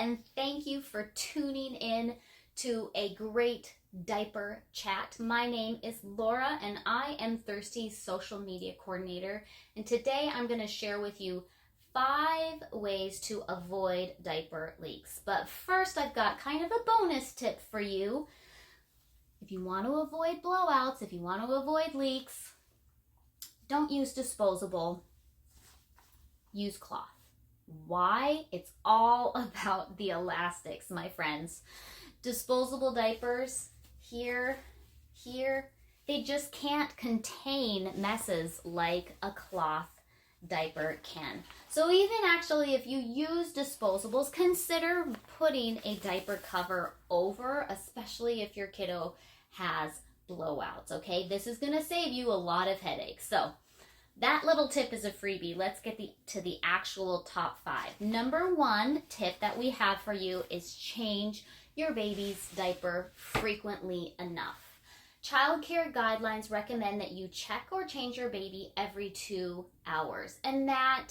and thank you for tuning in to a great diaper chat. My name is Laura, and I am Thirsty's social media coordinator. And today I'm going to share with you 5 ways to avoid diaper leaks. But first, I've got kind of a bonus tip for you. If you want to avoid blowouts, if you want to avoid leaks, don't use disposable, use cloth. Why? It's all about the elastics, my friends. Disposable diapers, here, they just can't contain messes like a cloth diaper can. So even actually if you use disposables, consider putting a diaper cover over, especially if your kiddo has blowouts, okay? This is going to save you a lot of headaches. So that little tip is a freebie. Let's get to the actual top 5. Number 1 tip that we have for you is change your baby's diaper frequently enough. Child care guidelines recommend that you check or change your baby every 2 hours, and that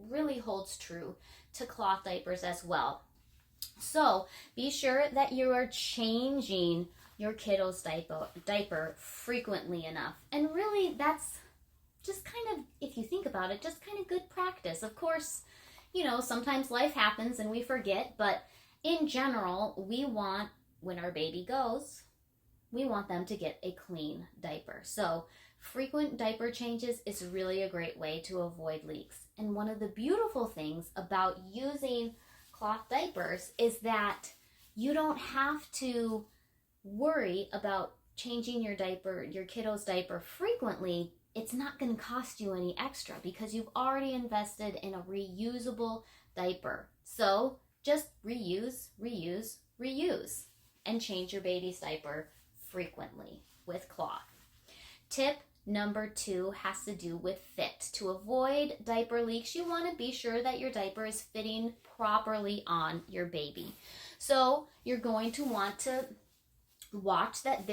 really holds true to cloth diapers as well. So be sure that you are changing your kiddo's diaper frequently enough. And really, that's just kind of, if you think about it, just kind of good practice. Of course, you know, sometimes life happens and we forget, but in general, we want, when our baby goes, we want them to get a clean diaper. So frequent diaper changes is really a great way to avoid leaks. And one of the beautiful things about using cloth diapers is that you don't have to worry about changing your diaper, your kiddo's diaper frequently. It's not going to cost you any extra because you've already invested in a reusable diaper. So just reuse, reuse, reuse, and change your baby's diaper frequently with cloth. Tip number 2 has to do with fit. To avoid diaper leaks, you want to be sure that your diaper is fitting properly on your baby. So you're going to want to watch that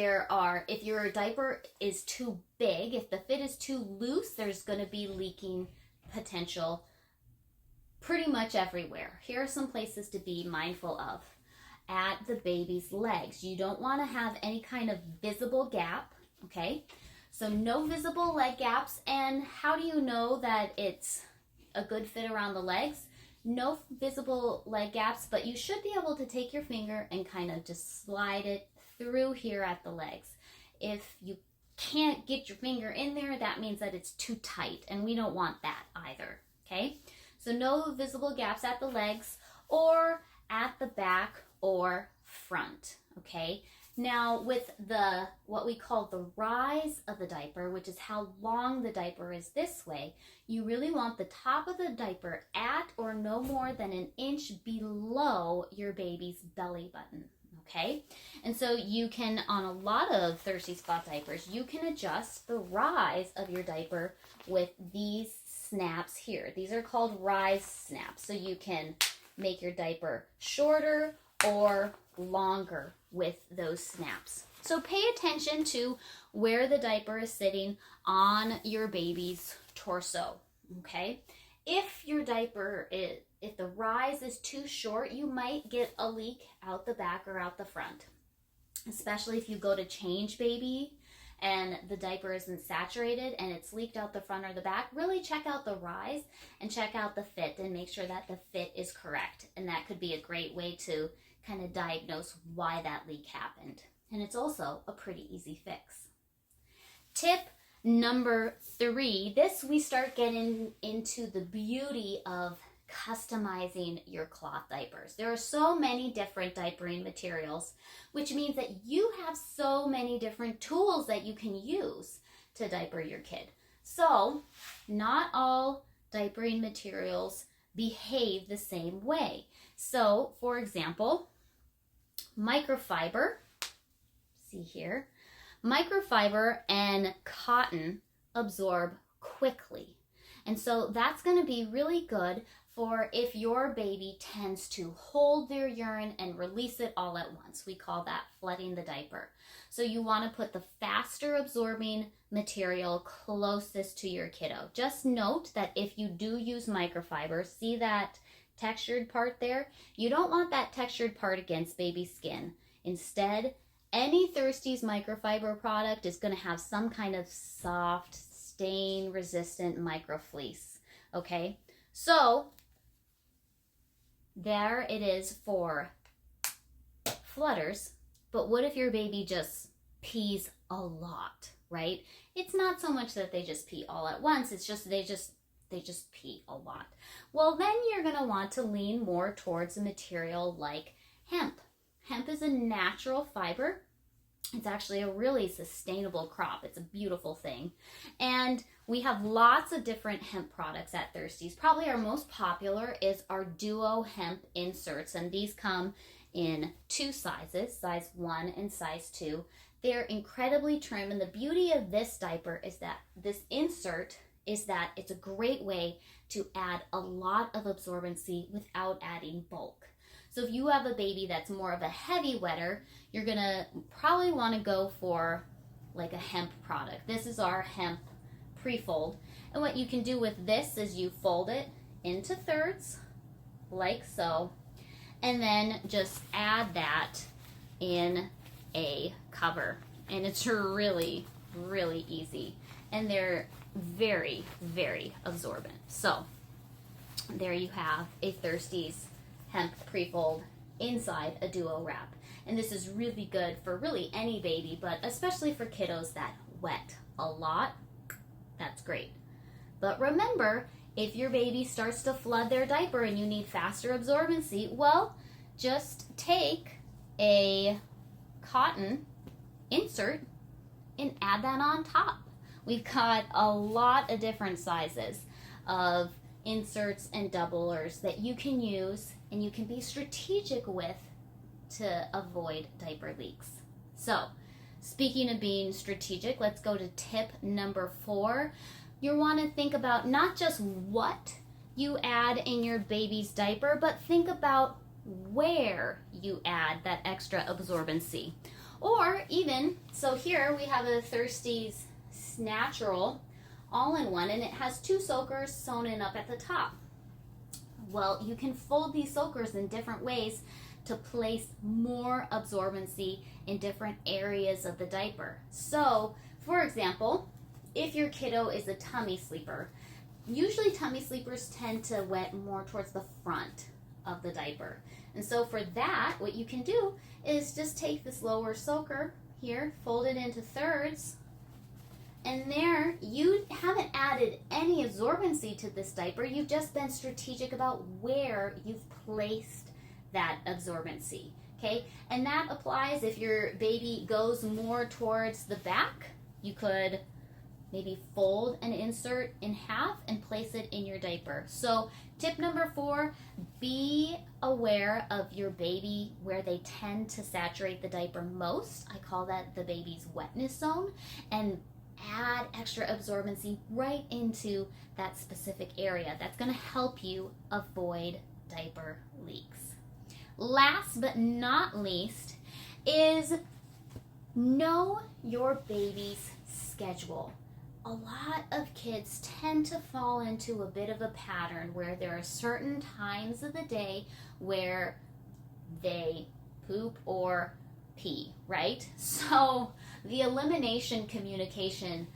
if your diaper is too big, if the fit is too loose, there's going to be leaking potential pretty much everywhere. Here are some places to be mindful of. At the baby's legs, you don't want to have any kind of visible gap, okay? So no visible leg gaps. And how do you know that it's a good fit around the legs? No visible leg gaps, but you should be able to take your finger and kind of just slide it through here at the legs. If you can't get your finger in there, that means that it's too tight, and we don't want that either, okay? So no visible gaps at the legs or at the back or front, okay? Now with what we call the rise of the diaper, which is how long the diaper is this way, you really want the top of the diaper at or no more than 1 inch below your baby's belly button, okay? And so you can, on a lot of Thirsty Spot diapers, you can adjust the rise of your diaper with these snaps here. These are called rise snaps. So you can make your diaper shorter or longer with those snaps. So pay attention to where the diaper is sitting on your baby's torso, okay? If your diaper if the rise is too short, you might get a leak out the back or out the front, especially if you go to change baby and the diaper isn't saturated and it's leaked out the front or the back. Really check out the rise and check out the fit and make sure that the fit is correct. And that could be a great way to kind of diagnose why that leak happened. And it's also a pretty easy fix. Tip number 3, this we start getting into the beauty of customizing your cloth diapers. There are so many different diapering materials, which means that you have so many different tools that you can use to diaper your kid. So not all diapering materials behave the same way. So for example, microfiber, see here, microfiber and cotton absorb quickly. And so that's going to be really good for if your baby tends to hold their urine and release it all at once. We call that flooding the diaper. So you want to put the faster absorbing material closest to your kiddo. Just note that if you do use microfiber, see that textured part there. You don't want that textured part against baby skin. Instead, any Thirsty's microfiber product is going to have some kind of soft, stain-resistant microfleece, okay? So, there it is for flutters, but what if your baby just pees a lot, right? It's not so much that they just pee all at once, it's just they just pee a lot. Well, then you're going to want to lean more towards a material like hemp. Hemp is a natural fiber. It's actually a really sustainable crop. It's a beautiful thing. And we have lots of different hemp products at Thirsty's. Probably our most popular is our Duo hemp inserts, and these come in 2 sizes, size 1 and size 2. They're incredibly trim, and the beauty of this diaper is that this insert is that it's a great way to add a lot of absorbency without adding bulk. So if you have a baby that's more of a heavy wetter, you're gonna probably want to go for like a hemp product. This is our hemp pre-fold. And what you can do with this is you fold it into thirds, like so, and then just add that in a cover. And it's really, really easy. And they're very, very absorbent. So there you have a Thirsty's hemp pre-fold inside a Duo wrap. And this is really good for really any baby, but especially for kiddos that wet a lot. That's great. But remember, if your baby starts to flood their diaper and you need faster absorbency, well, just take a cotton insert and add that on top. We've got a lot of different sizes of inserts and doublers that you can use and you can be strategic with to avoid diaper leaks. So, speaking of being strategic, let's go to tip number 4. You want to think about not just what you add in your baby's diaper, but think about where you add that extra absorbency. Or even, so here we have a Thirsty's Natural all-in-one, and it has 2 soakers sewn in up at the top. Well, you can fold these soakers in different ways to place more absorbency in different areas of the diaper. So, for example, if your kiddo is a tummy sleeper, usually tummy sleepers tend to wet more towards the front of the diaper. And so for that, what you can do is just take this lower soaker here, fold it into thirds, and there you haven't added any absorbency to this diaper. You've just been strategic about where you've placed that absorbency, okay? And that applies if your baby goes more towards the back. You could maybe fold an insert in half and place it in your diaper. So tip number 4, be aware of your baby where they tend to saturate the diaper most. I call that the baby's wetness zone, and add extra absorbency right into that specific area. That's going to help you avoid diaper leaks. Last but not least is know your baby's schedule. A lot of kids tend to fall into a bit of a pattern where there are certain times of the day where they poop or pee, right? So the elimination communication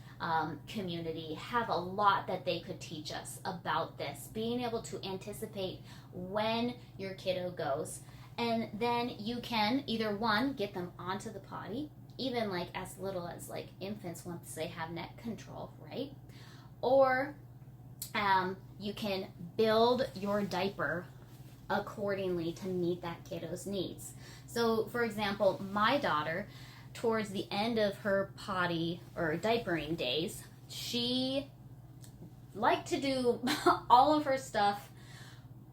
community have a lot that they could teach us about this, being able to anticipate when your kiddo goes. And then you can either, 1, get them onto the potty, even like as little as like infants once they have neck control, right? Or you can build your diaper accordingly to meet that kiddo's needs. So for example, my daughter, towards the end of her potty or diapering days, she liked to do all of her stuff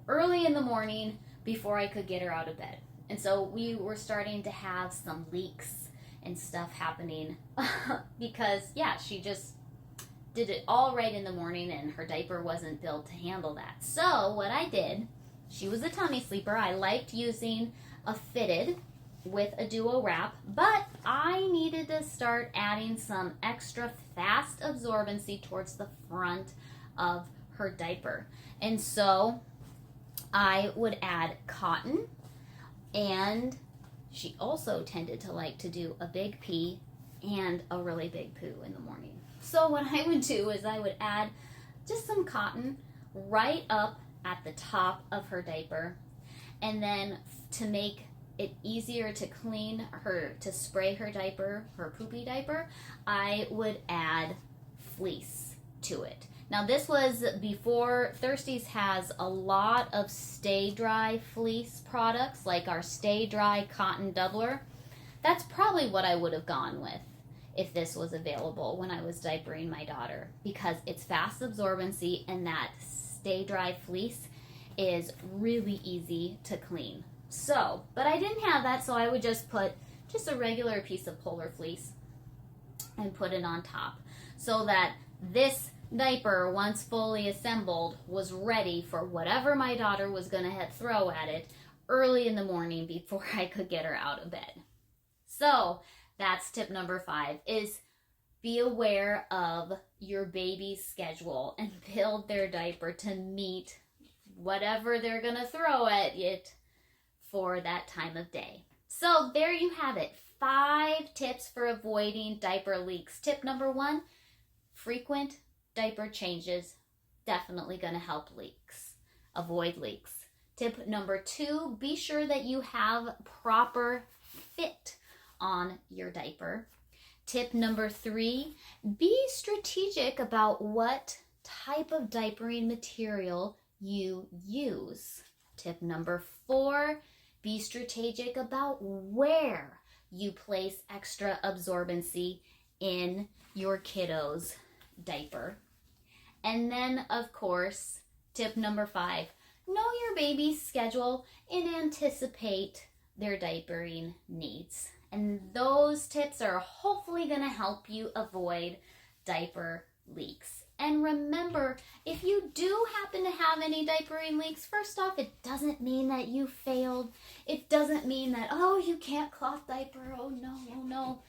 early in the morning before I could get her out of bed. And so we were starting to have some leaks and stuff happening because, yeah, she just did it all right in the morning and her diaper wasn't built to handle that. So what I did, she was a tummy sleeper. I liked using a fitted with a Duo wrap, but I needed to start adding some extra fast absorbency towards the front of her diaper. And so I would add cotton, and she also tended to like to do a big pee and a really big poo in the morning. So what I would do is I would add just some cotton right up at the top of her diaper, and then to make it easier to clean her, to spray her diaper, her poopy diaper, I would add fleece to it. Now this was before. Thirsties has a lot of stay dry fleece products, like our stay dry cotton doubler. That's probably what I would have gone with if this was available when I was diapering my daughter, because it's fast absorbency and that stay dry fleece is really easy to clean. So, but I didn't have that, so I would just put just a regular piece of polar fleece and put it on top, so that this diaper, once fully assembled, was ready for whatever my daughter was going to throw at it early in the morning before I could get her out of bed. So that's tip number 5, is be aware of your baby's schedule and build their diaper to meet whatever they're going to throw at it for that time of day. So there you have it. 5 tips for avoiding diaper leaks. Tip number 1, frequent diaper changes, definitely going to help leaks, avoid leaks. Tip number 2, be sure that you have proper fit on your diaper. Tip number 3, be strategic about what type of diapering material you use. Tip number 4, be strategic about where you place extra absorbency in your kiddo's diaper. And then, of course, tip number 5, know your baby's schedule and anticipate their diapering needs. And those tips are hopefully going to help you avoid diaper leaks. And remember, if you do happen to have any diapering leaks, first off, it doesn't mean that you failed. It doesn't mean that, oh, you can't cloth diaper, oh no, oh no.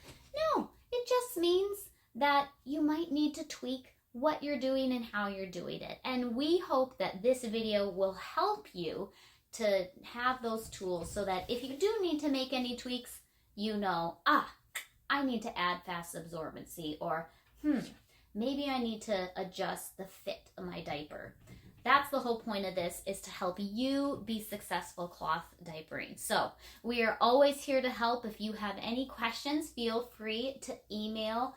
No, it just means that you might need to tweak what you're doing and how you're doing it. And we hope that this video will help you to have those tools, so that if you do need to make any tweaks, you know, I need to add fast absorbency, or maybe I need to adjust the fit of my diaper. That's the whole point of this, is to help you be successful cloth diapering. So we are always here to help. If you have any questions, feel free to email